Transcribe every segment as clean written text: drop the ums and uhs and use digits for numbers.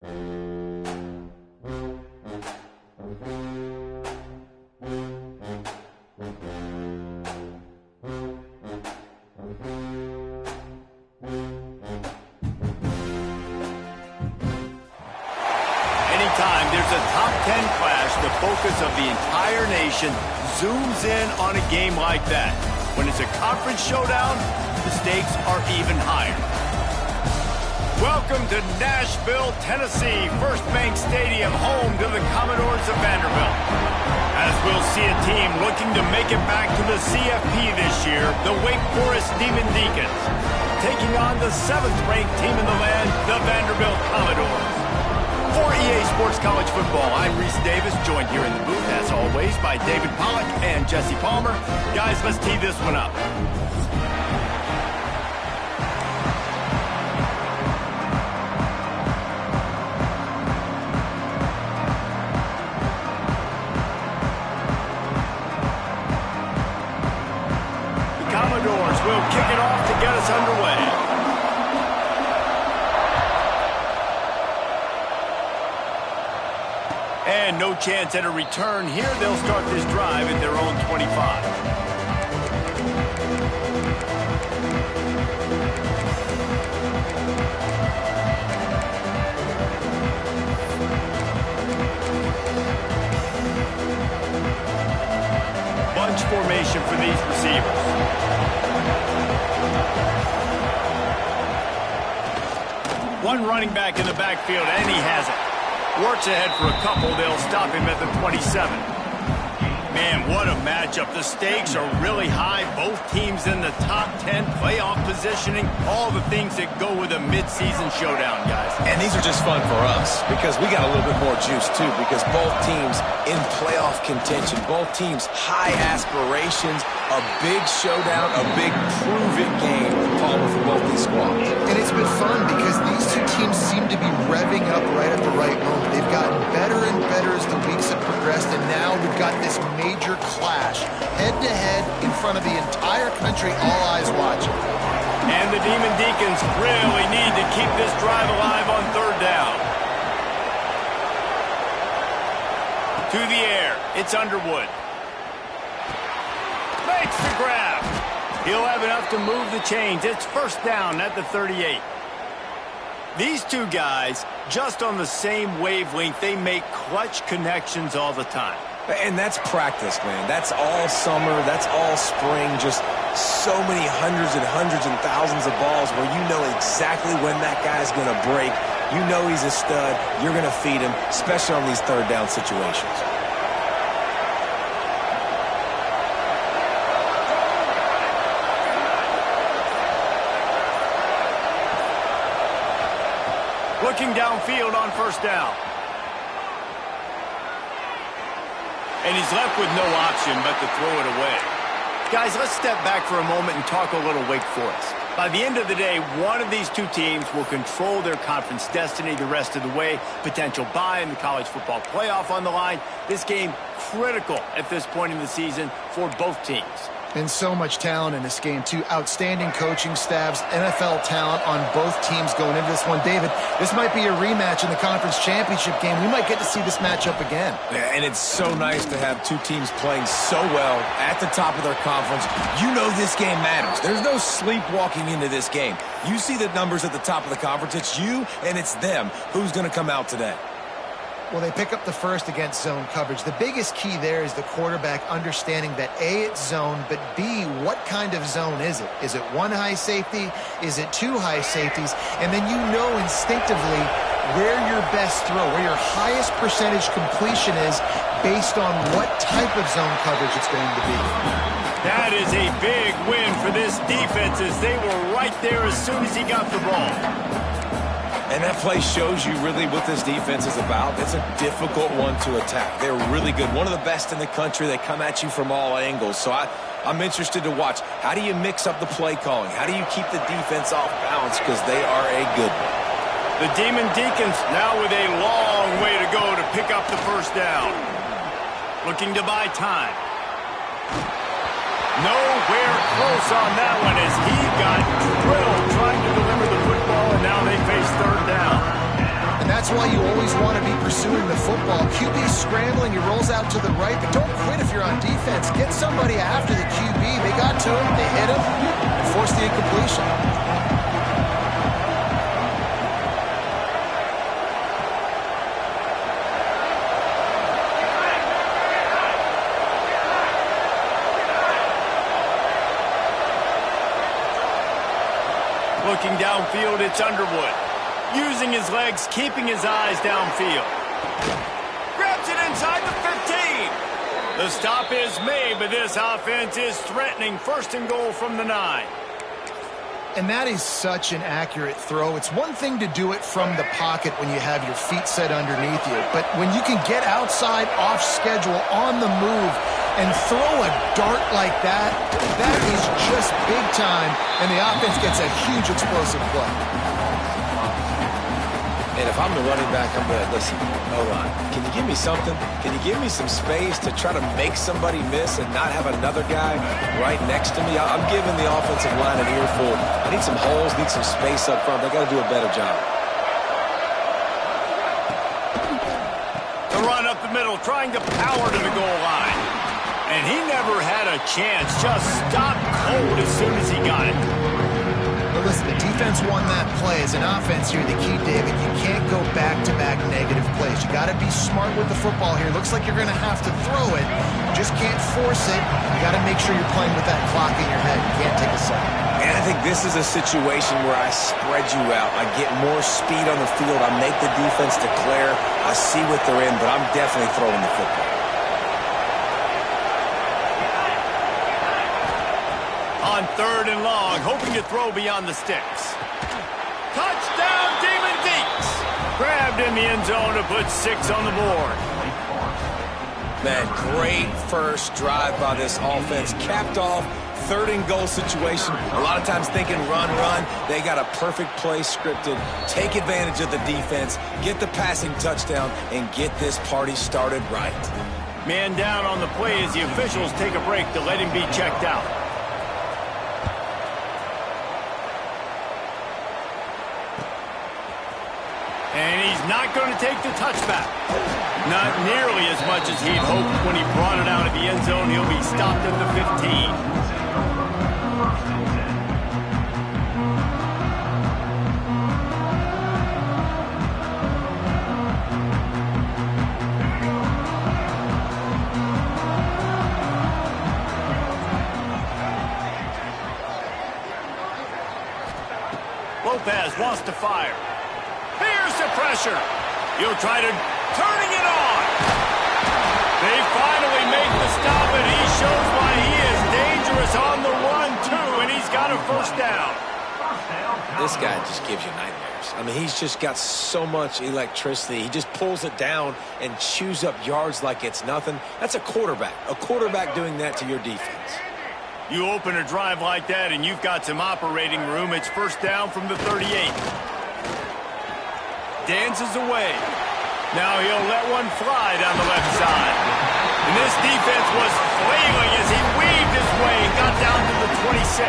Anytime there's a top 10 clash, the focus of the entire nation zooms in on a game like that. When it's a conference showdown, the stakes are even higher. Welcome to Nashville, Tennessee, First Bank Stadium, home to the Commodores of Vanderbilt. As we'll see a team looking to make it back to the CFP this year, the Wake Forest Demon Deacons, taking on the 7th-ranked team in the land, the Vanderbilt Commodores. For EA Sports College Football, I'm Reese Davis, joined here in the booth, as always, by David Pollack and Jesse Palmer. Guys, let's tee this one up. The Commodores will kick it off to get us underway. And no chance at a return here. They'll start this drive at their own 25. Bunch formation for these receivers. One running back in the backfield, and he has it. Works ahead for a couple. They'll stop him at the 27. Man, what a matchup. The stakes are really high. Both teams in the top 10, playoff positioning, all the things that go with a midseason showdown, guys. And these are just fun for us because we got a little bit more juice, too, because both teams in playoff contention, both teams high aspirations, a big showdown, a big prove-it game, Palmer, for both these squads. And it's been fun because these two teams seem to be revving up right at the right moment. They've gotten better and better as the weeks have progressed, and now we've got this major clash, head-to-head in front of the entire country, all eyes watching. And the Demon Deacons really need to keep this drive alive on 3rd down. To the air, it's Underwood. Makes the grab. He'll have enough to move the chains. It's 1st down at the 38. These two guys, just on the same wavelength, they make clutch connections all the time. And that's practice, man. That's all summer. That's all spring. Just so many hundreds and thousands of balls where you know exactly when that guy's going to break. You know he's a stud. You're going to feed him, especially on these 3rd down situations. Looking downfield on 1st down. And he's left with no option but to throw it away. Guys, let's step back for a moment and talk a little Wake Forest. By the end of the day, one of these two teams will control their conference destiny the rest of the way. Potential bye in the college football playoff on the line. This game critical at this point in the season for both teams. And so much talent in this game, too. Outstanding coaching staffs, NFL talent on both teams going into this one. David, this might be a rematch in the conference championship game. We might get to see this matchup again. Yeah, and it's so nice to have two teams playing so well at the top of their conference. You know this game matters. There's no sleepwalking into this game. You see the numbers at the top of the conference. It's you and it's them. Who's going to come out today? Well, they pick up the first against zone coverage. The biggest key there is the quarterback understanding that A, it's zone, but B, what kind of zone is it? Is it one high safety? Is it two high safeties? And then you know instinctively where your best throw, where your highest percentage completion is based on what type of zone coverage it's going to be. That is a big win for this defense as they were right there as soon as he got the ball. And that play shows you really what this defense is about. It's a difficult one to attack. They're really good. One of the best in the country. They come at you from all angles. So I'm interested to watch. How do you mix up the play calling? How do you keep the defense off balance? Because they are a good one. The Demon Deacons now with a long way to go to pick up the first down. Looking to buy time. Nowhere close on that one as he got drilled trying to deliver the football, and now they face third down. And that's That's why you always want to be pursuing the football. QB scrambling, he rolls out to the right, but don't quit if you're on defense. Get somebody after the QB. They got to him, they hit him, and forced the incompletion. Looking downfield, it's Underwood. Using his legs, keeping his eyes downfield. Grabs it inside the 15. The stop is made, but this offense is threatening. First and goal from the 9. And that is such an accurate throw. It's one thing to do it from the pocket when you have your feet set underneath you, but when you can get outside, off schedule, on the move, and throw a dart like that, that is just big time, and the offense gets a huge explosive play. And if I'm the running back, I'm going to listen, O-line, can you give me something? Can you give me some space to try to make somebody miss and not have another guy right next to me? I'm giving the offensive line an earful. I need some holes, need some space up front. They got to do a better job. The run up the middle, trying to power to the goal line. And he never had a chance, just stopped cold as soon as he got it. But listen, the defense won that play. As an offense here, the key, David, you can't go back-to-back negative plays. You got to be smart with the football here. Looks like you're going to have to throw it. You just can't force it. You got to make sure you're playing with that clock in your head. You can't take a second. And I think this is a situation where I spread you out. I get more speed on the field. I make the defense declare. I see what they're in, but I'm definitely throwing the football. On 3rd and long, hoping to throw beyond the sticks. Touchdown, Demon Deeks! Grabbed in the end zone to put 6 on the board. Man, great first drive by this offense. Capped off, 3rd and goal situation. A lot of times thinking run, run. They got a perfect play scripted. Take advantage of the defense, get the passing touchdown, and get this party started right. Man down on the play as the officials take a break to let him be checked out. And he's not going to take the touchback. Not nearly as much as he'd hoped when he brought it out of the end zone. He'll be stopped at the 15. Lopez wants to fire. Here's the pressure. He'll try to turning it on. They finally make the stop, and he shows why he is dangerous on the run, too, and he's got a first down. This guy just gives you nightmares. I mean, he's just got so much electricity. He just pulls it down and chews up yards like it's nothing. That's a quarterback. A quarterback doing that to your defense. You open a drive like that, and you've got some operating room. It's first down from the 38. Dances away. Now he'll let one fly down the left side. And this defense was flailing as he weaved his way and got down to the 26.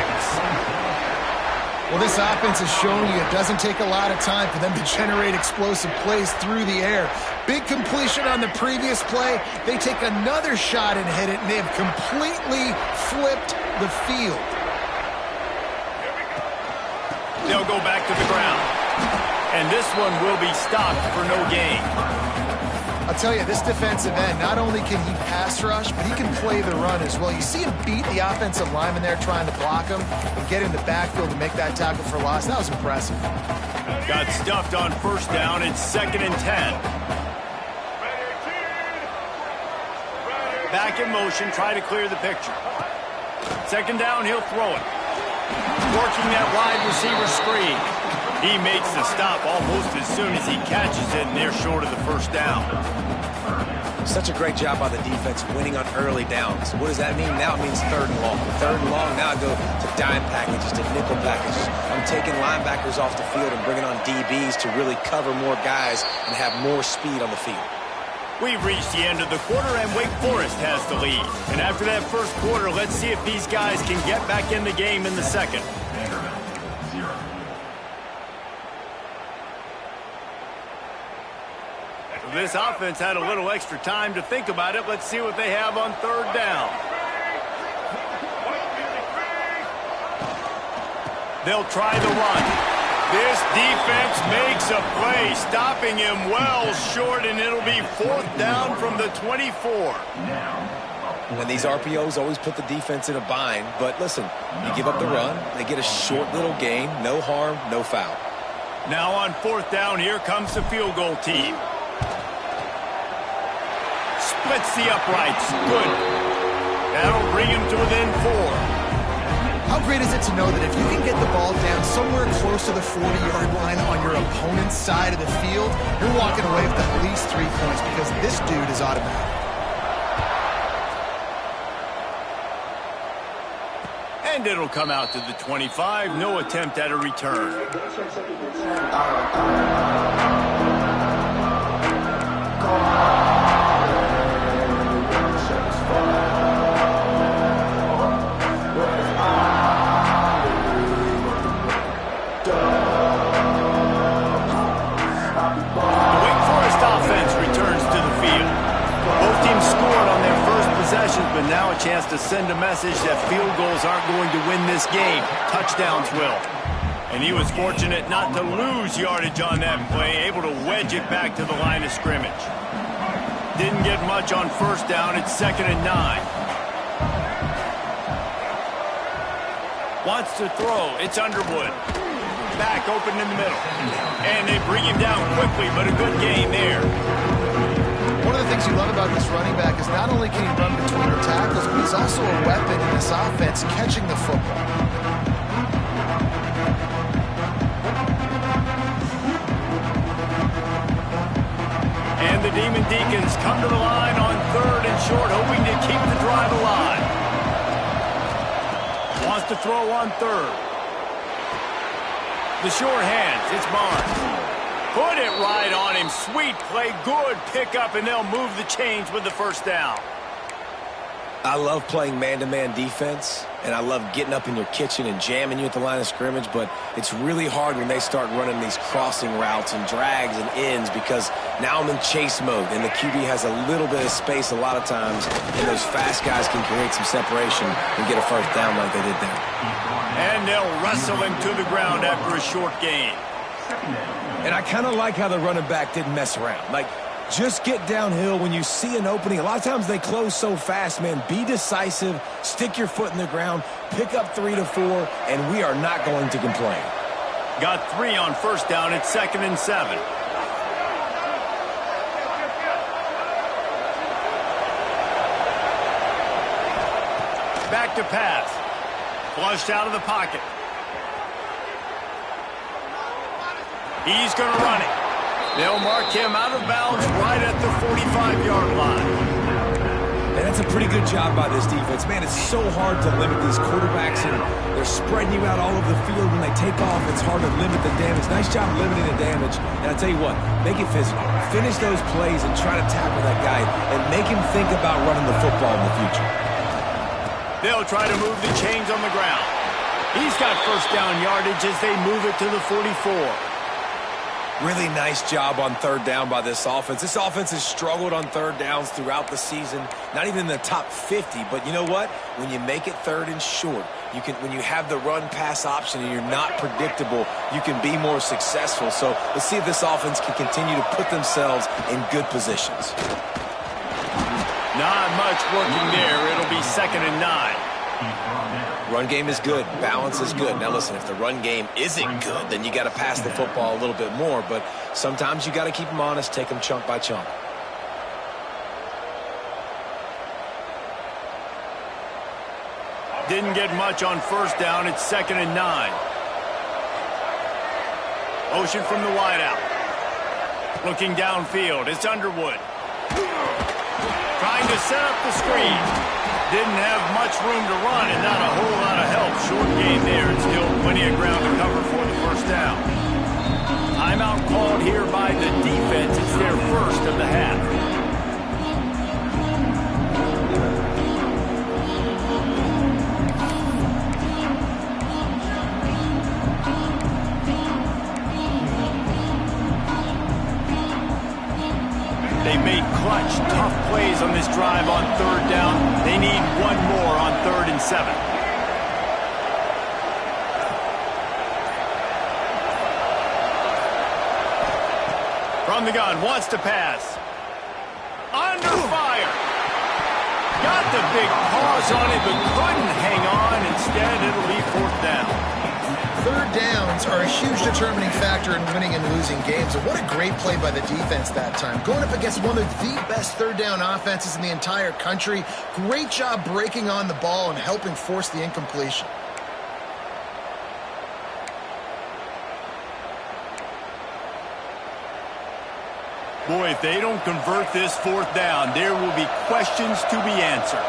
Well, this offense has shown you it doesn't take a lot of time for them to generate explosive plays through the air. Big completion on the previous play. They take another shot and hit it, and they have completely flipped the field. They'll go back to the ground. And this one will be stopped for no gain. I'll tell you, this defensive end, not only can he pass rush, but he can play the run as well. You see him beat the offensive lineman there trying to block him and get in the backfield to make that tackle for loss. That was impressive. Got stuffed on first down. It's 2nd and 10. Back in motion, try to clear the picture. 2nd down, he'll throw it. Working that wide receiver screen. He makes the stop almost as soon as he catches it, and they're short of the first down. Such a great job by the defense winning on early downs. What does that mean? Now it means 3rd and long. 3rd and long, now I go to dime packages, to nickel packages. I'm taking linebackers off the field and bringing on DBs to really cover more guys and have more speed on the field. We've reached the end of the quarter, and Wake Forest has the lead. And after that first quarter, let's see if these guys can get back in the game in the second. This offense had a little extra time to think about it. Let's see what they have on third down. They'll try the run. This defense makes a play, stopping him well short, and it'll be fourth down from the 24. And these RPOs always put the defense in a bind. But listen, you give up the run, they get a short little gain, no harm, no foul. Now on fourth down, here comes the field goal team. Splits the uprights. Good. That'll bring him to within 4. How great is it to know that if you can get the ball down somewhere close to the 40-yard line on your opponent's side of the field, you're walking away with at least 3 points because this dude is automatic. And it'll come out to the 25. No attempt at a return. But now a chance to send a message that field goals aren't going to win this game. Touchdowns will. And he was fortunate not to lose yardage on that play, able to wedge it back to the line of scrimmage. Didn't get much on first down. It's 2nd and 9. Wants to throw. It's Underwood. Back open in the middle. And they bring him down quickly, but a good gain there. One of the things you love about this running back is not only can he run between the tackles, but he's also a weapon in this offense catching the football. And the Demon Deacons come to the line on 3rd and short, hoping to keep the drive alive. Wants to throw on 3rd. The short hands, it's Barnes. Put it right on him. Sweet play. Good pickup, and they'll move the chains with the first down. I love playing man-to-man defense, and I love getting up in your kitchen and jamming you at the line of scrimmage, but it's really hard when they start running these crossing routes and drags and ends because now I'm in chase mode, and the QB has a little bit of space a lot of times, and those fast guys can create some separation and get a first down like they did there. And they'll wrestle him to the ground after a short gain. And I kind of like how the running back didn't mess around. Like, just get downhill when you see an opening. A lot of times they close so fast, man. Be decisive, stick your foot in the ground, pick up 3 to 4, and we are not going to complain. Got 3 on first down. It's 2nd and 7. Back to pass. Flushed out of the pocket. He's going to run it. They'll mark him out of bounds right at the 45-yard line. And that's a pretty good job by this defense. Man, it's so hard to limit these quarterbacks, and they're spreading you out all over the field. When they take off, it's hard to limit the damage. Nice job limiting the damage. And I'll tell you what, make it physical. Finish those plays and try to tackle that guy and make him think about running the football in the future. They'll try to move the chains on the ground. He's got first down yardage as they move it to the 44. Really nice job on third down by this offense. This offense has struggled on third downs throughout the season. Not even in the top 50, but you know what? When you make it 3rd and short, you can. When you have the run-pass option and you're not predictable, you can be more successful. So let's see if this offense can continue to put themselves in good positions. Not much working there. It'll be 2nd and 9. Run game is good. Balance is good. Now, listen, if the run game isn't good, then you got to pass the football a little bit more. But sometimes you got to keep them honest, take them chunk by chunk. Didn't get much on first down. It's 2nd and 9. Motion from the wideout. Looking downfield. It's Underwood. Trying to set up the screen. Didn't have much room to run and not a whole lot of help. Short gain there and still plenty of ground to cover for the first down. Timeout called here by the defense. It's their first of the half. They've made clutch, tough plays on this drive on third down. They need one more on 3rd and 7. From the gun, wants to pass. Under fire. Got the big pause on it, but couldn't hang on. Instead, it'll be 4th down. Third downs are a huge determining factor in winning and losing games. And what a great play by the defense that time. Going up against one of the best third down offenses in the entire country. Great job breaking on the ball and helping force the incompletion. Boy, if they don't convert this 4th down, there will be questions to be answered.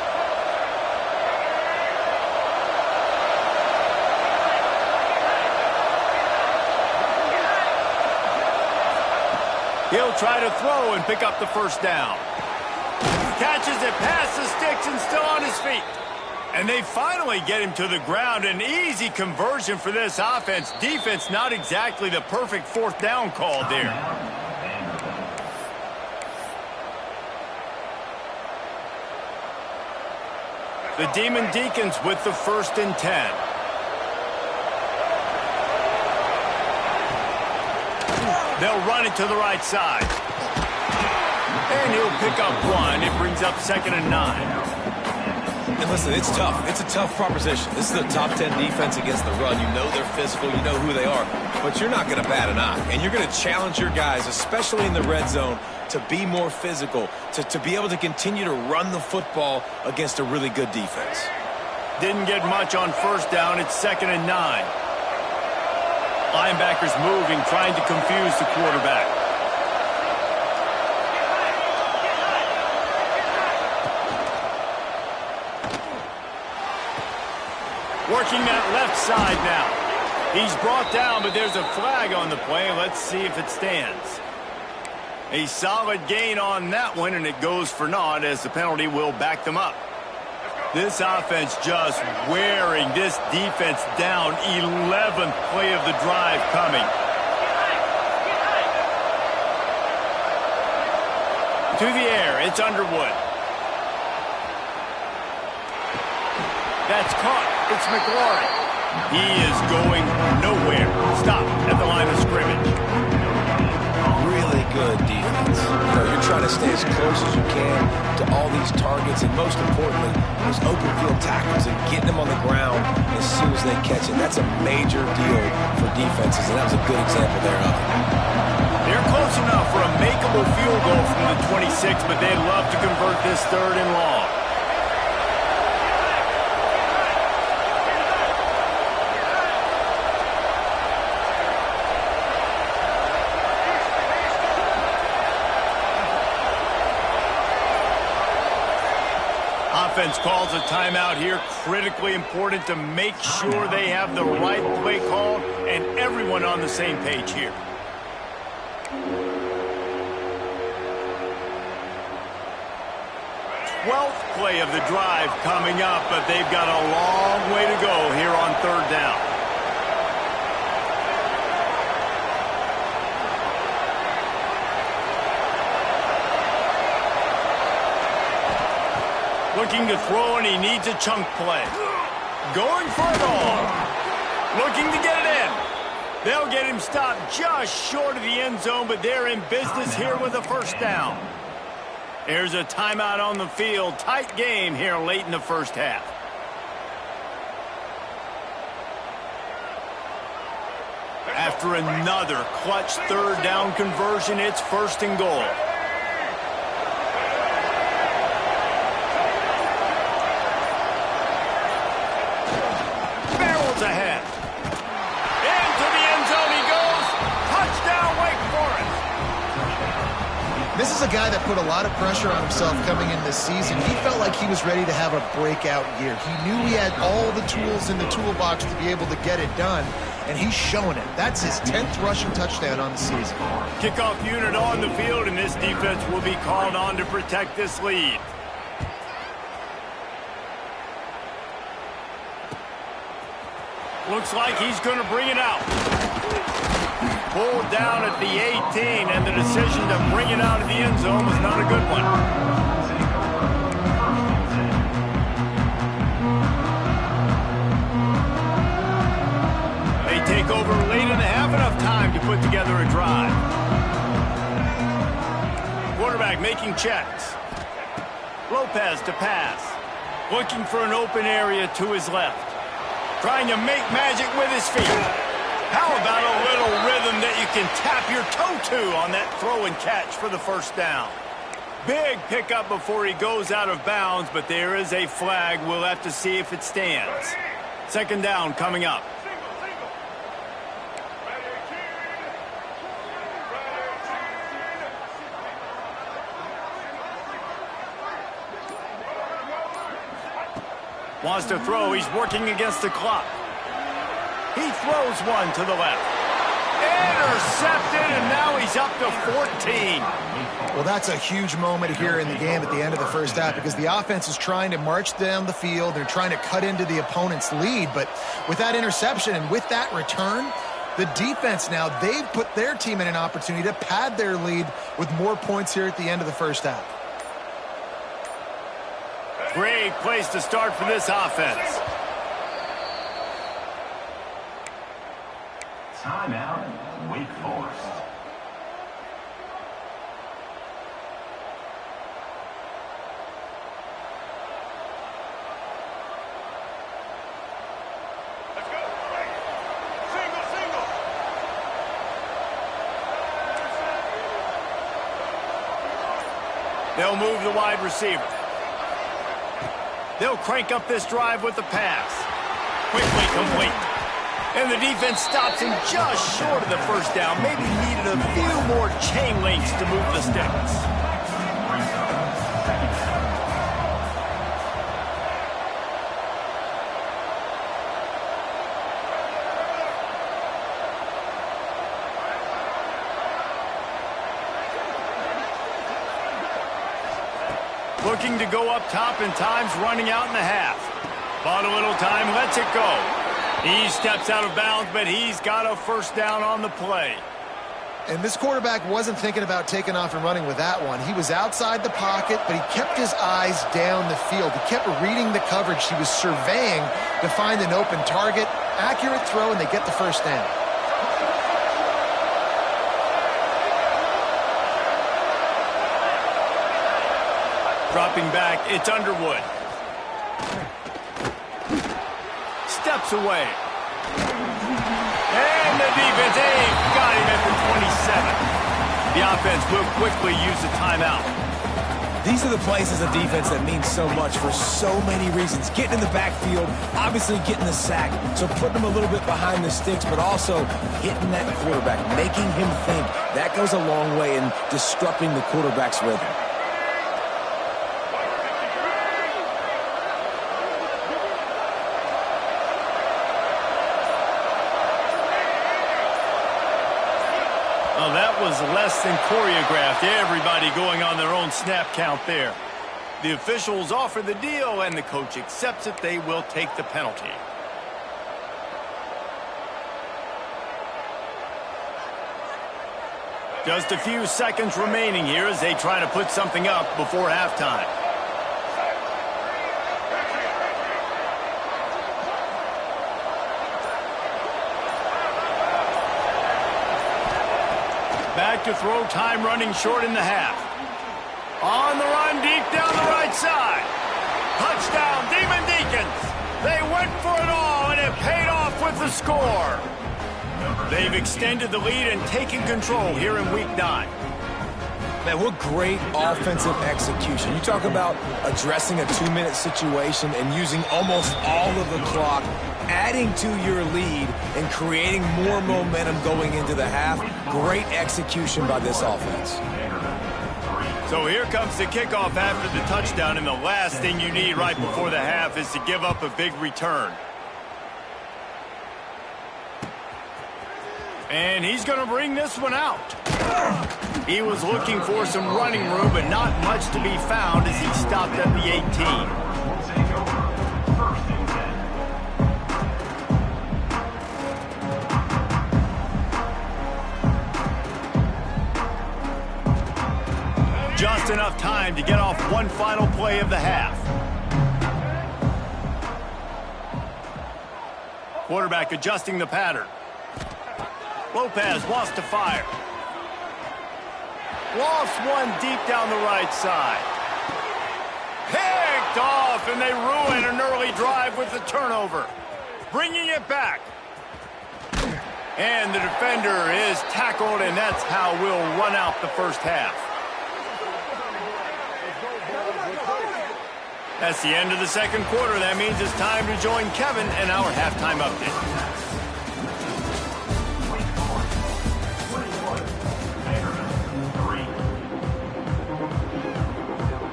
He'll try to throw and pick up the 1st down. Catches it past the sticks and still on his feet. And they finally get him to the ground. An easy conversion for this offense. Defense not exactly the perfect 4th down call there. The Demon Deacons with the 1st and 10. They'll run it to the right side. And he'll pick up 1. It brings up 2nd and 9. And listen, it's tough. It's a tough proposition. This is a top 10 defense against the run. You know they're physical. You know who they are. But you're not going to bat an eye. And you're going to challenge your guys, especially in the red zone, to be more physical, to be able to continue to run the football against a really good defense. Didn't get much on 1st down. It's 2nd and 9. Linebackers moving, trying to confuse the quarterback. Working that left side now. He's brought down, but there's a flag on the play. Let's see if it stands. A solid gain on that one, and it goes for naught as the penalty will back them up. This offense just wearing this defense down. 11th play of the drive coming. To the air, it's Underwood. That's caught. It's McLaurin. He is going nowhere. Stop at the line of scrimmage. Really good defense. You're trying to stay as close as you can to all these targets, and most importantly, those open field tackles and getting them on the ground as soon as they catch it. That's a major deal for defenses, and that was a good example thereof. They're close enough for a makeable field goal from the 26, but they'd love to convert this 3rd and long. Offense calls a timeout here. Critically important to make sure they have the right play called and everyone on the same page here. Twelfth play of the drive coming up, but they've got a long way to go here on 3rd down. Looking to throw, and he needs a chunk play. Going for it all. Looking to get it in. They'll get him stopped just short of the end zone, but they're in business here with a 1st down. There's a timeout on the field. Tight game here late in the 1st half. After another clutch 3rd down conversion, it's 1st and goal. Ahead. Into the end zone he goes. Touchdown, Wake Forest. This is a guy that put a lot of pressure on himself coming in this season. He felt like he was ready to have a breakout year. He knew he had all the tools in the toolbox to be able to get it done, and he's showing it. That's his 10th rushing touchdown on the season. Kickoff unit on the field, and this defense will be called on to protect this lead. Looks like he's going to bring it out. Pulled down at the 18, and the decision to bring it out of the end zone was not a good one. They take over late in the half, enough time to put together a drive. Quarterback making checks. Lopez to pass. Looking for an open area to his left. Trying to make magic with his feet. How about a little rhythm that you can tap your toe to on that throw and catch for the first down? Big pickup before he goes out of bounds, but there is a flag. We'll have to see if it stands. Second down coming up. Wants to throw. He's working against the clock. He throws one to the left. Intercepted, and now he's up to 14. Well, that's a huge moment here in the game at the end of the first half because the offense is trying to march down the field. They're trying to cut into the opponent's lead, but with that interception and with that return, the defense now, they've put their team in an opportunity to pad their lead with more points here at the end of the first half. Great place to start for this offense. Timeout, Wake Forest. Let's go. Single. They'll move the wide receiver. They'll crank up this drive with the pass. Quickly complete. And the defense stops him just short of the first down. Maybe needed a few more chain links to move the sticks. Looking to go up top, and time's running out in the half. Bought a little time, lets it go. He steps out of bounds, but he's got a first down on the play. And this quarterback wasn't thinking about taking off and running with that one. He was outside the pocket, but he kept his eyes down the field. He kept reading the coverage. He was surveying to find an open target. Accurate throw, and they get the first down. Dropping back, it's Underwood. Steps away. And the defense, got him at the 27. The offense will quickly use a timeout. These are the plays as a defense that mean so much for so many reasons. Getting in the backfield, obviously getting the sack, so putting them a little bit behind the sticks, but also hitting that quarterback, making him think. That goes a long way in disrupting the quarterback's rhythm. Well, that was less than choreographed. Everybody going on their own snap count there. The officials offer the deal, and the coach accepts it. They will take the penalty. Just a few seconds remaining here as they try to put something up before halftime. Back to throw, time running short in the half. On the run, deep down the right side. Touchdown, Demon Deacons. They went for it all, and it paid off with the score. They've extended the lead and taken control here in Week 9. Man, what great offensive execution. You talk about addressing a 2-minute situation and using almost all of the clock, adding to your lead and creating more momentum going into the half. Great execution by this offense. So here comes the kickoff after the touchdown, and the last thing you need right before the half is to give up a big return. And he's going to bring this one out. He was looking for some running room, but not much to be found as he stopped at the 18. just enough time to get off one final play of the half. Quarterback adjusting the pattern. Lopez wants to fire. Lost one deep down the right side. Picked off, and they ruin an early drive with the turnover. Bringing it back. And the defender is tackled, and that's how we'll run out the first half. That's the end of the second quarter. That means it's time to join Kevin and our halftime update.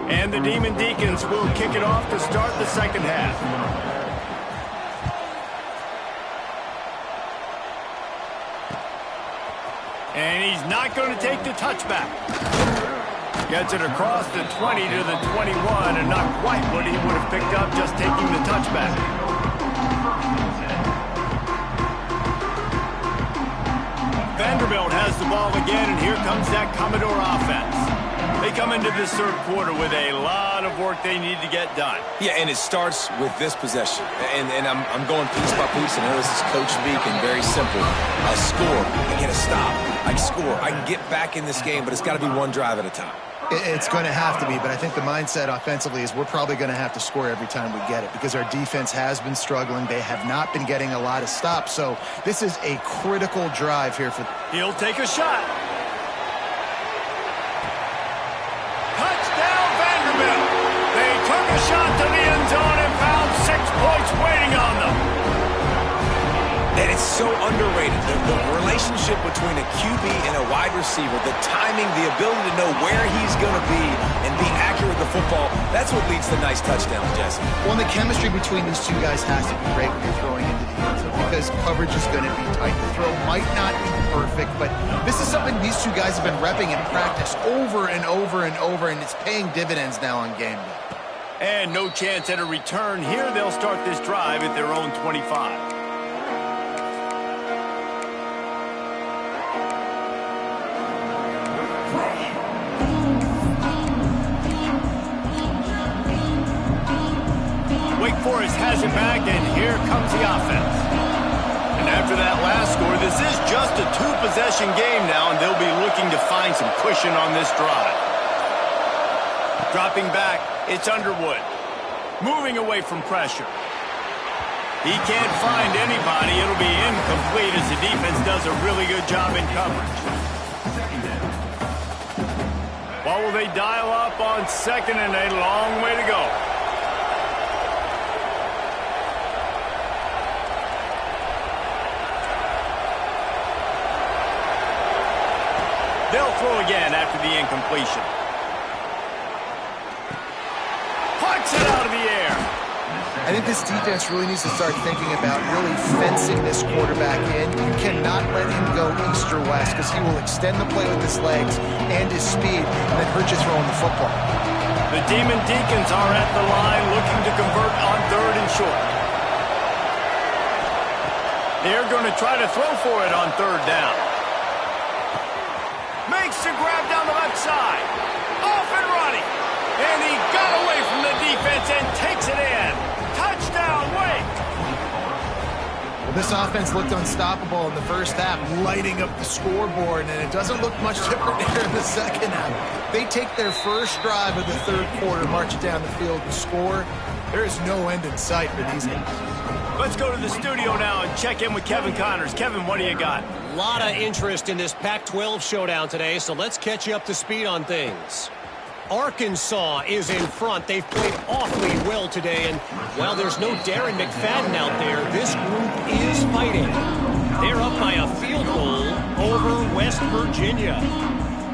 And the Demon Deacons will kick it off to start the second half. And he's not going to take the touchback. Gets it across the 20 to the 21, and not quite what he would have picked up just taking the touchback. Vanderbilt has the ball again, and here comes that Commodore offense. They come into this third quarter with a lot of work they need to get done. Yeah, and it starts with this possession. And I'm going piece by piece. I know this is Coach speak and very simple. I score. I get a stop. I score. I can get back in this game, but it's got to be one drive at a time. It's going to have to be, but I think the mindset offensively is we're probably going to have to score every time we get it because our defense has been struggling. They have not been getting a lot of stops, so this is a critical drive here for... He'll take a shot. Touchdown, Vanderbilt. They took a shot to the end zone and found 6 points waiting on them. And it's so underrated. The relationship between a QB and a wide receiver, the timing, the ability to know where he's going to be and be accurate with the football, that's what leads to nice touchdowns, Jesse. Well, and the chemistry between these two guys has to be great when you're throwing into the end zone because coverage is going to be tight. The throw might not be perfect, but this is something these two guys have been repping in practice over and over and over, and it's paying dividends now on game day. And no chance at a return here. They'll start this drive at their own 25. Wake Forest has it back, and here comes the offense. And after that last score, this is just a 2-possession game now, and they'll be looking to find some cushion on this drive. Dropping back, it's Underwood. Moving away from pressure. He can't find anybody. It'll be incomplete as the defense does a really good job in coverage. What will they dial up on second, and a long way to go. They'll throw again after the incompletion. Puts it out of the air. I think this defense really needs to start thinking about really fencing this quarterback in. You cannot let him go east or west because he will extend the play with his legs and his speed and then hurt you throwing the football. The Demon Deacons are at the line looking to convert on 3rd and short. They're going to try to throw for it on 3rd down. Makes the grab down the left side. Off and running. And he got away from the defense and takes it in. Touchdown, Wake. Well, this offense looked unstoppable in the first half, lighting up the scoreboard, and it doesn't look much different here in the second half. They take their first drive of the third quarter, march it down the field and score. There is no end in sight for these guys. Let's go to the studio now and check in with Kevin Connors. Kevin, what do you got? A lot of interest in this Pac-12 showdown today, so let's catch you up to speed on things. Arkansas is in front. They've played awfully well today, and while there's no Darren McFadden out there, this group is fighting. They're up by a field goal over West Virginia.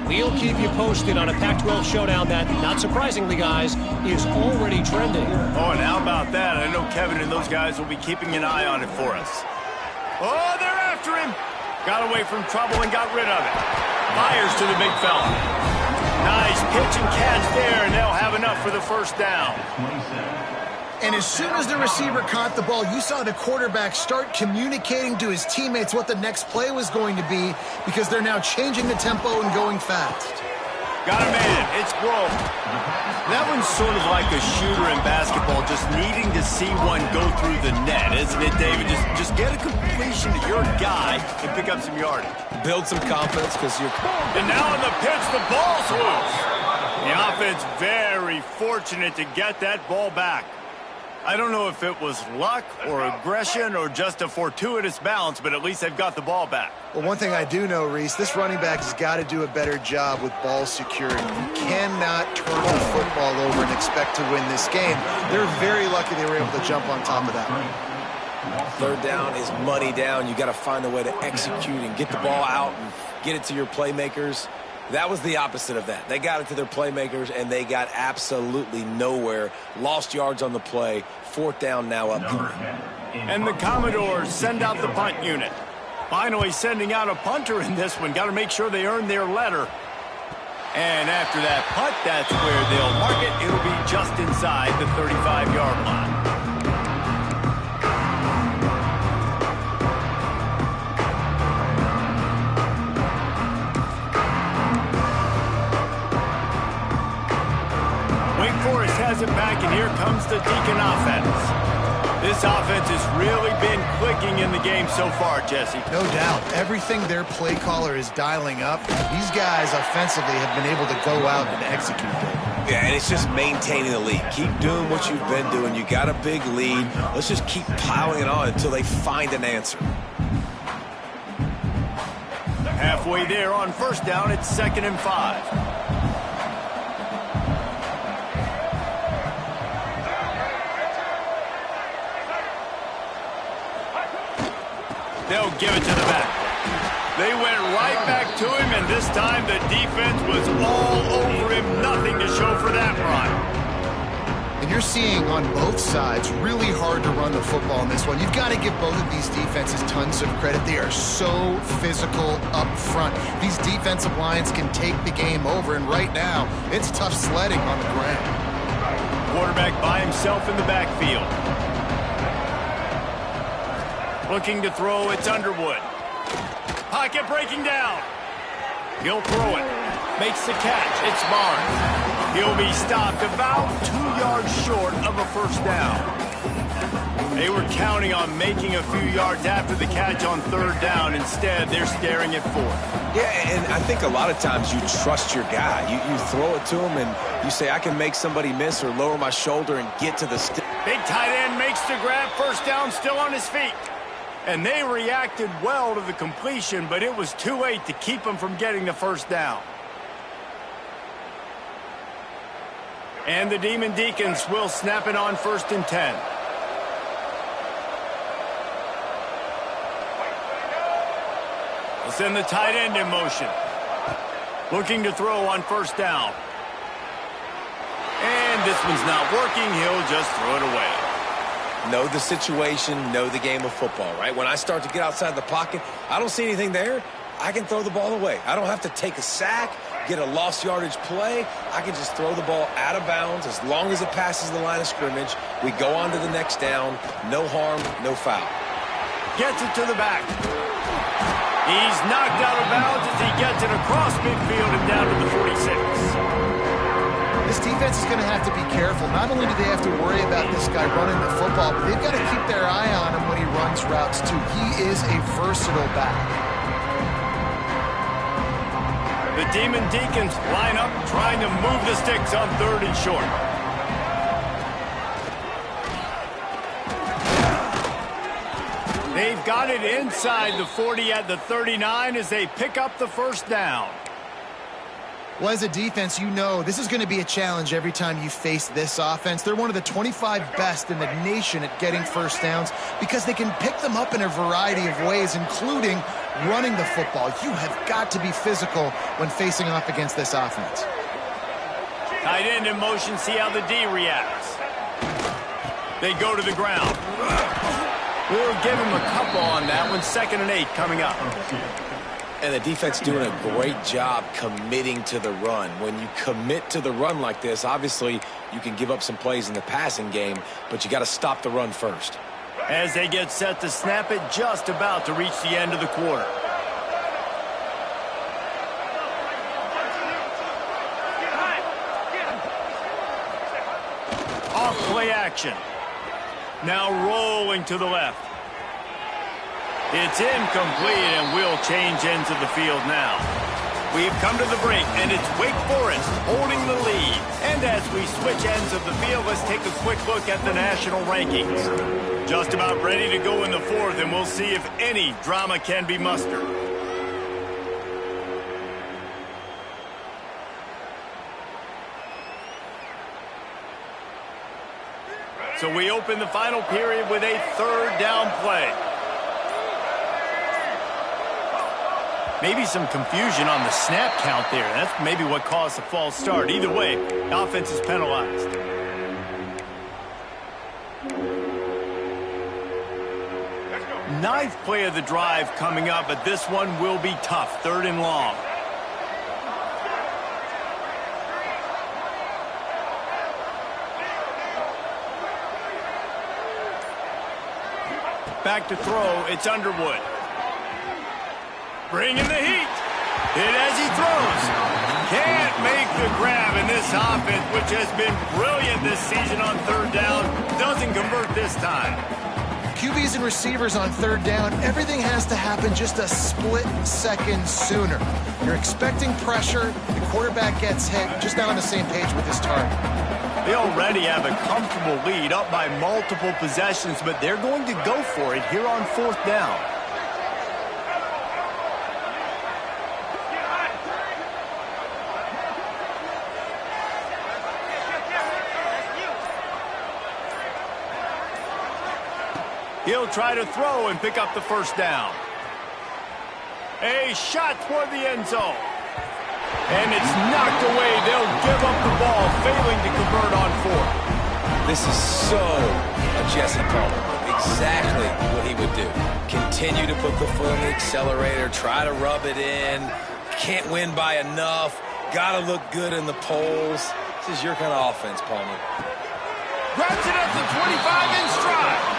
We'll keep you posted on a Pac-12 showdown that, not surprisingly, guys, is already trending. Oh, and how about that? I know Kevin and those guys will be keeping an eye on it for us. Oh, they're after him. Got away from trouble and got rid of it. Fires to the big fella. Nice pitch and catch there, and they'll have enough for the first down. And as soon as the receiver caught the ball, you saw the quarterback start communicating to his teammates what the next play was going to be because they're now changing the tempo and going fast. Got a man. It's Grove. That one's sort of like a shooter in basketball, just needing to see one go through the net, isn't it, David? Just get a completion to your guy and pick up some yardage. Build some confidence because you're... And now on the pitch, the ball's loose. The offense very fortunate to get that ball back. I don't know if it was luck or aggression or just a fortuitous bounce, but at least they've got the ball back. Well, one thing I do know, Reese, this running back has got to do a better job with ball security. You cannot turn the football over and expect to win this game. They're very lucky they were able to jump on top of that one. Third down is money down. You got to find a way to execute and get the ball out and get it to your playmakers. That was the opposite of that. They got it to their playmakers, and they got absolutely nowhere. Lost yards on the play. Fourth down now up 3. And the Commodores send out the punt unit. Finally sending out a punter in this one. Got to make sure they earn their letter. And after that punt, that's where they'll mark it. It'll be just inside the 35-yard line. Has it back, and here comes the Deacon offense. This offense has really been clicking in the game so far, Jesse. No doubt. Everything their play caller is dialing up, these guys offensively have been able to go out and execute it. Yeah, and it's just maintaining the lead. Keep doing what you've been doing. You got a big lead. Let's just keep piling it on until they find an answer. Halfway there on first down, it's 2nd and 5. They'll give it to the back. They went right back to him, and this time the defense was all over him. Nothing to show for that run. And you're seeing on both sides really hard to run the football in this one. You've got to give both of these defenses tons of credit. They are so physical up front. These defensive lines can take the game over, and right now it's tough sledding on the ground. Quarterback by himself in the backfield. Looking to throw, it's Underwood. Pocket breaking down. He'll throw it. Makes the catch. It's Barnes. He'll be stopped about 2 yards short of a first down. They were counting on making a few yards after the catch on 3rd down. Instead, they're staring at 4th. Yeah, and I think a lot of times you trust your guy. You throw it to him, and you say, I can make somebody miss or lower my shoulder and get to the stick. Big tight end makes the grab. First down, still on his feet. And they reacted well to the completion, but it was too late to keep them from getting the first down. And the Demon Deacons will snap it on 1st and 10. They'll send the tight end in motion. Looking to throw on 1st down. And this one's not working. He'll just throw it away. Know the situation, know the game of football, right? When I start to get outside the pocket, I don't see anything there, I can throw the ball away. I don't have to take a sack, get a lost yardage play. I can just throw the ball out of bounds as long as it passes the line of scrimmage. We go on to the next down. No harm, no foul. Gets it to the back. He's knocked out of bounds as he gets it across midfield and down to the 46. This defense is going to have to be careful. Not only do they have to worry about this guy running the football, but they've got to keep their eye on him when he runs routes, too. He is a versatile back. The Demon Deacons line up, trying to move the sticks on 3rd and short. They've got it inside the 40 at the 39 as they pick up the first down. Well, as a defense, you know this is going to be a challenge every time you face this offense. They're one of the 25 best in the nation at getting first downs because they can pick them up in a variety of ways, including running the football. You have got to be physical when facing off against this offense. Tight end in motion, see how the D reacts. They go to the ground. We'll give him a couple on that one. 2nd and 8 coming up. And the defense doing a great job committing to the run. When you commit to the run like this, obviously you can give up some plays in the passing game, but you got to stop the run first. As they get set to snap it, just about to reach the end of the quarter. off play action. Now rolling to the left. It's incomplete, and we'll change ends of the field now. We've come to the break, and it's Wake Forest holding the lead. And as we switch ends of the field, let's take a quick look at the national rankings. Just about ready to go in the fourth, and we'll see if any drama can be mustered. So we open the final period with a third down play. Maybe some confusion on the snap count there. That's maybe what caused the false start. Either way, the offense is penalized. Ninth play of the drive coming up, but this one will be tough. Third and long. Back to throw, it's Underwood. Bringing the heat. Hit as he throws. Can't make the grab in this offense, which has been brilliant this season on third down. Doesn't convert this time. QBs and receivers on third down, everything has to happen just a split second sooner. You're expecting pressure, the quarterback gets hit, just not on the same page with his target. They already have a comfortable lead, up by multiple possessions, but they're going to go for it here on fourth down. He'll try to throw and pick up the first down. A shot toward the end zone. And it's knocked away. They'll give up the ball, failing to convert on fourth. This is so a Jesse Palmer. Exactly what he would do. Continue to put the foot on the accelerator, try to rub it in. Can't win by enough. Got to look good in the polls. This is your kind of offense, Palmer. Grabs it at the 25 in stride.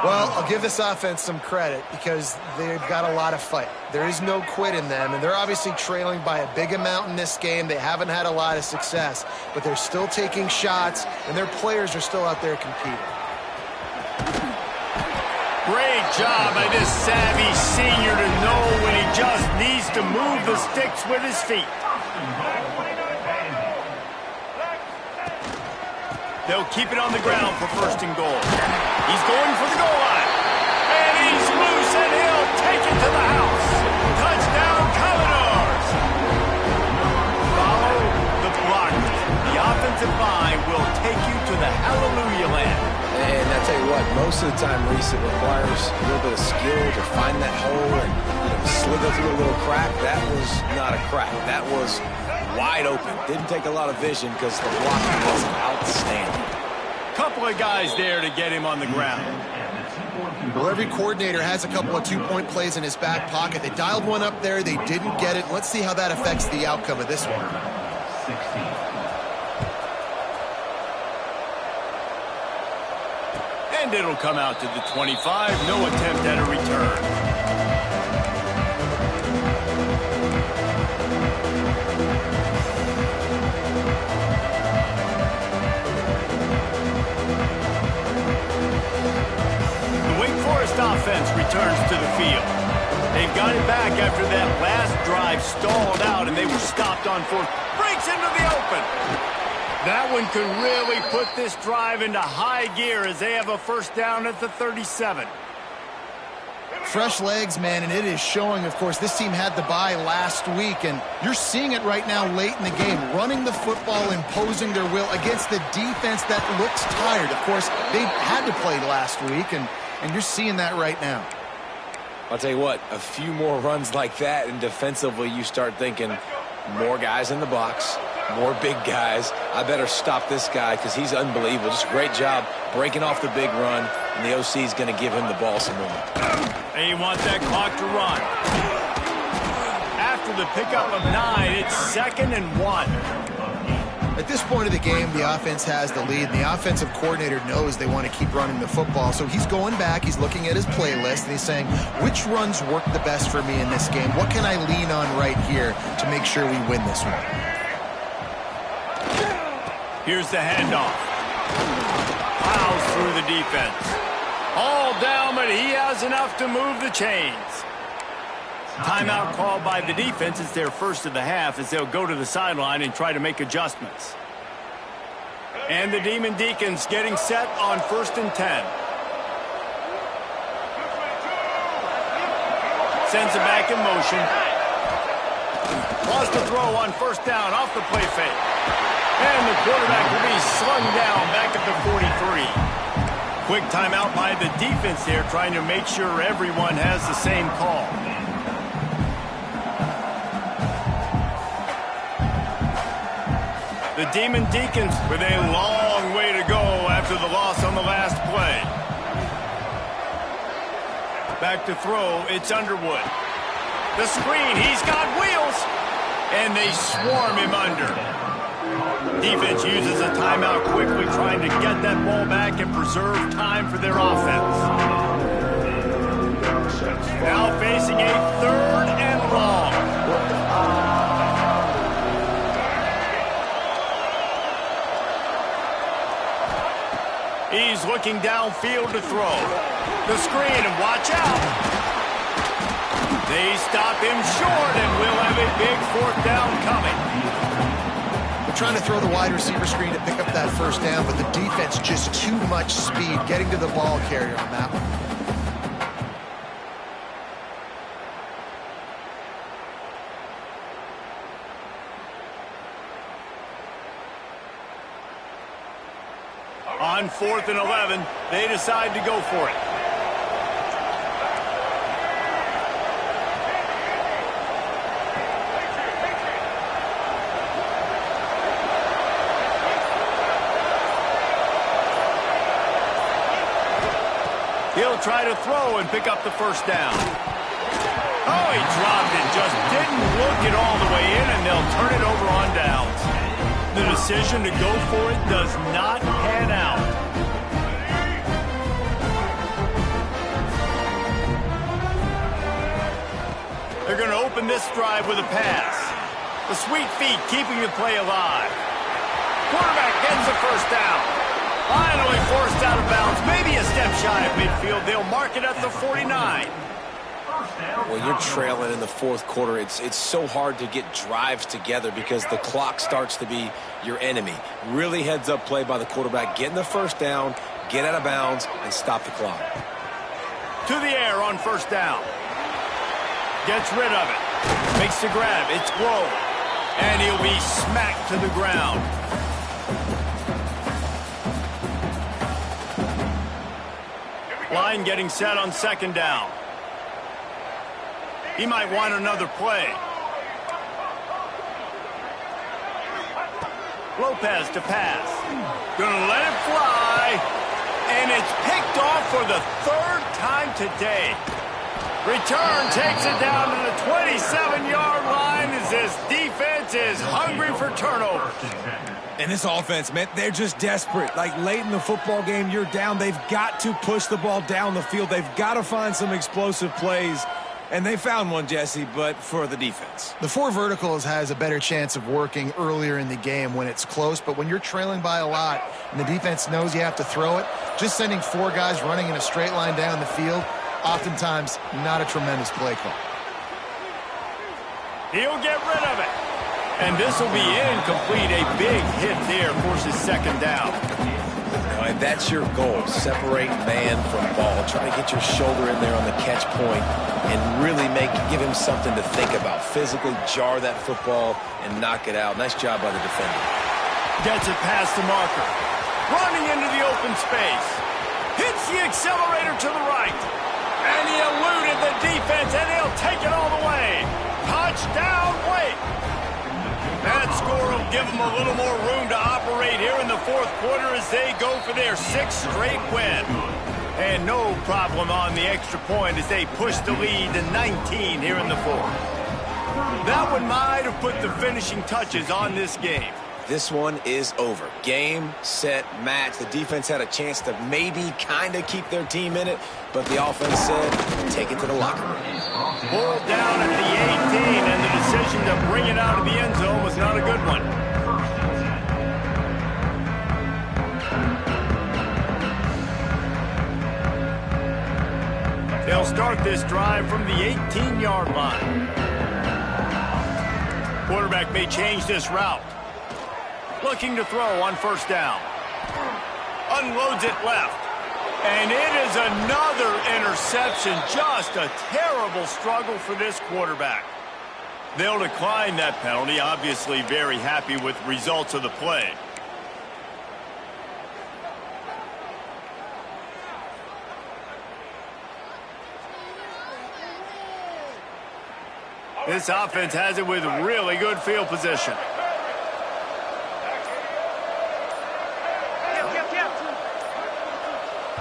Well, I'll give this offense some credit because they've got a lot of fight. There is no quit in them, and they're obviously trailing by a big amount in this game. They haven't had a lot of success, but they're still taking shots, and their players are still out there competing. Great job by this savvy senior to know when he just needs to move the sticks with his feet. They'll keep it on the ground for first and goal. He's going for the goal line. And he's loose, and he'll take it to the house. Touchdown, Commodores. Follow the blockers. The offensive line will take you to the hallelujah land. And I tell you what, most of the time, Reese, it requires a little bit of skill to find that hole and slither through a little crack. That was not a crack. That was wide open. Didn't take a lot of vision because the blocking was outstanding. Couple of guys there to get him on the ground. Well, every coordinator has a couple of two-point plays in his back pocket. They dialed one up there. They didn't get it. Let's see how that affects the outcome of this one. 16. And it'll come out to the 25. No attempt at a return. Offense returns to the field. They've got it back after that last drive stalled out, and they were stopped on fourth. Breaks into the open. That one could really put this drive into high gear as they have a first down at the 37. Fresh legs, man, and it is showing, of course. This team had the bye last week, and you're seeing it right now late in the game. Running the football, imposing their will against the defense that looks tired. Of course, they had to play last week, and you're seeing that right now. I'll tell you what, a few more runs like that, and defensively you start thinking more guys in the box, more big guys. I better stop this guy because he's unbelievable. Just a great job breaking off the big run, and the OC is going to give him the ball some more. They want that clock to run. After the pickup of 9, it's 2nd and 1. At this point of the game, the offense has the lead, and the offensive coordinator knows they want to keep running the football. So he's going back, he's looking at his playlist, and he's saying, which runs work the best for me in this game? What can I lean on right here to make sure we win this one? Here's the handoff. Plows through the defense. All down, but he has enough to move the chains. Timeout called by the defense. It's their first of the half as they'll go to the sideline and try to make adjustments. And the Demon Deacons getting set on 1st and 10. Sends it back in motion. Lost the throw on 1st down off the play fake. And the quarterback will be slung down back at the 43. Quick timeout by the defense there, trying to make sure everyone has the same call. The Demon Deacons with a long way to go after the loss on the last play. Back to throw, it's Underwood. The screen, he's got wheels, and they swarm him under. Defense uses a timeout quickly, trying to get that ball back and preserve time for their offense. Now facing a 3rd and long. He's looking downfield to throw. The screen, and watch out. They stop him short, and we'll have a big 4th down coming. They're trying to throw the wide receiver screen to pick up that 1st down, but the defense just too much speed getting to the ball carrier on that one. On 4th and 11, they decide to go for it. He'll try to throw and pick up the 1st down. Oh, he dropped it. Just didn't look it all the way in, and they'll turn it over on downs. The decision to go for it does not pan out. They're going to open this drive with a pass. The sweet feet keeping the play alive. Quarterback gets the 1st down. Finally forced out of bounds. Maybe a step shy of midfield. They'll mark it at the 49. Well, you're trailing in the 4th quarter. It's so hard to get drives together because the clock starts to be your enemy. Really heads-up play by the quarterback. Getting the 1st down, get out of bounds, and stop the clock. To the air on 1st down. Gets rid of it. Makes the grab. It's Grove. And he'll be smacked to the ground. Line getting set on 2nd down. He might want another play. Lopez to pass. Gonna let it fly. And it's picked off for the 3rd time today. Return takes it down to the 27-yard line as this defense is hungry for turnovers. And this offense, man, they're just desperate. Like late in the football game, you're down. They've got to push the ball down the field. They've got to find some explosive plays. And they found one, Jesse, but for the defense. The 4 verticals has a better chance of working earlier in the game when it's close, but when you're trailing by a lot and the defense knows you have to throw it, just sending 4 guys running in a straight line down the field, oftentimes not a tremendous play call. He'll get rid of it. And this will be incomplete. A big hit there forces 2nd down. And that's your goal. Separate man from ball. Try to get your shoulder in there on the catch point and really give him something to think about. Physically jar that football and knock it out. Nice job by the defender. Gets it past the marker. Running into the open space. Hits the accelerator to the right. And he eluded the defense, and he'll take it all the way. Touchdown, Wake. That score will give them a little more room to operate here in the 4th quarter as they go for their 6th straight win. And no problem on the extra point as they push the lead to 19 here in the 4th. That one might have put the finishing touches on this game. this one is over. Game, set, match. The defense had a chance to maybe kind of keep their team in it, but the offense said, take it to the locker room. Pulled down at the 18, and the decision to bring it out of the end zone was not a good one. They'll start this drive from the 18-yard line. Quarterback may change this route. Looking to throw on first down. Unloads it left. And it is another interception. Just a terrible struggle for this quarterback. They'll decline that penalty. Obviously very happy with results of the play. This offense has it with really good field position.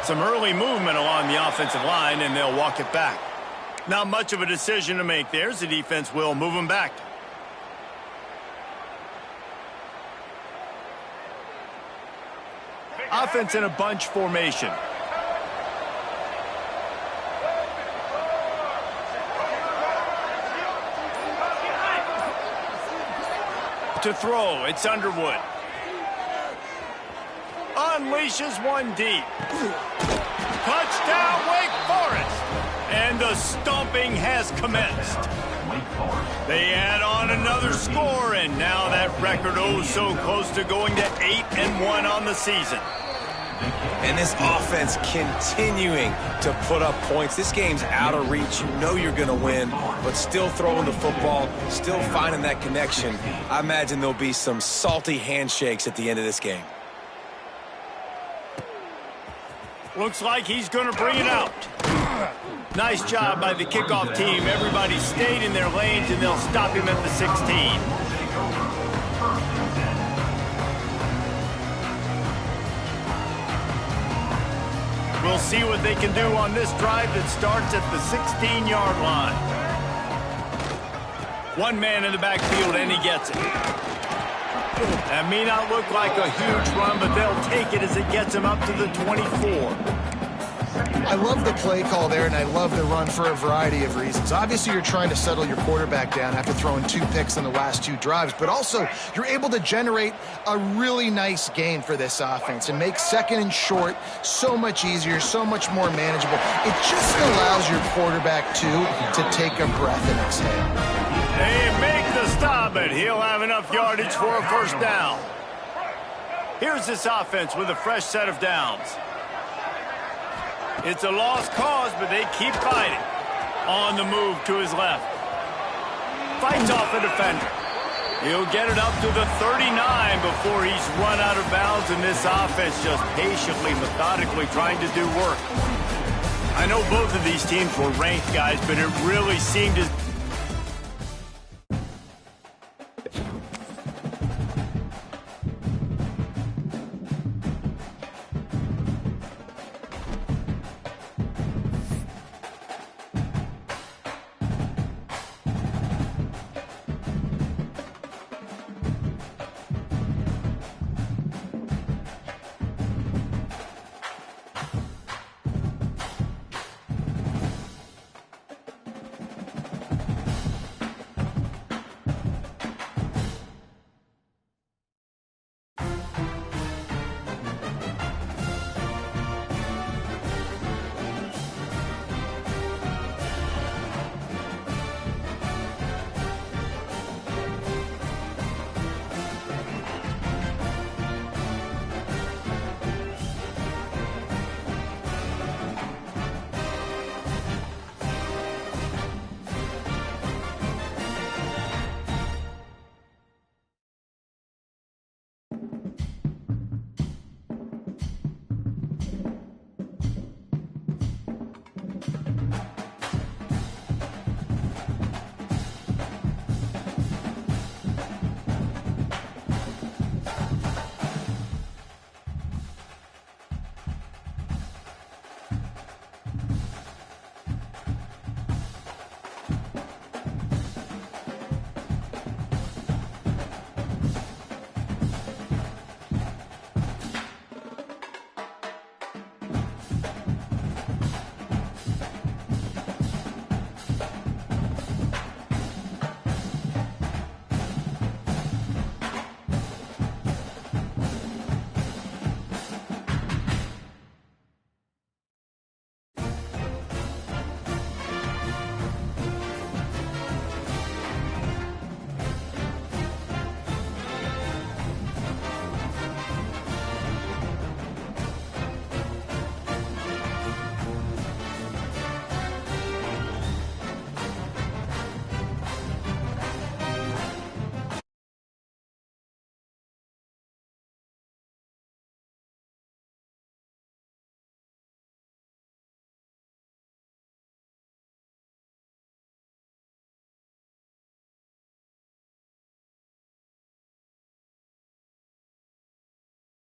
Some early movement along the offensive line, and they'll walk it back. Not much of a decision to make there, as the defense will move them back. Offense in a bunch formation. To throw, it's Underwood. Unleashes one deep. Touchdown, Wake Forest. And the stomping has commenced. They add on another score, and now that record oh so close to going to 8-1 on the season. And this offense continuing to put up points. This game's out of reach. You know you're going to win, but still throwing the football, still finding that connection. I imagine there'll be some salty handshakes at the end of this game. Looks like he's going to bring it out. Nice job by the kickoff team. Everybody stayed in their lanes, and they'll stop him at the 16. We'll see what they can do on this drive that starts at the 16-yard line. One man in the backfield, and he gets it. That may not look like a huge run, but they'll take it as it gets him up to the 24. I love the play call there, and I love the run for a variety of reasons. Obviously, you're trying to settle your quarterback down after throwing 2 picks in the last 2 drives, but also you're able to generate a really nice gain for this offense and make second and short so much easier, so much more manageable. It just allows your quarterback, too, to take a breath and exhale. They make the stop, but he'll have enough yardage for a first down. Here's this offense with a fresh set of downs. It's a lost cause, but they keep fighting. On the move to his left. Fights off a defender. He'll get it up to the 39 before he's run out of bounds, and this offense just patiently, methodically trying to do work. I know both of these teams were ranked, guys, but it really seemed as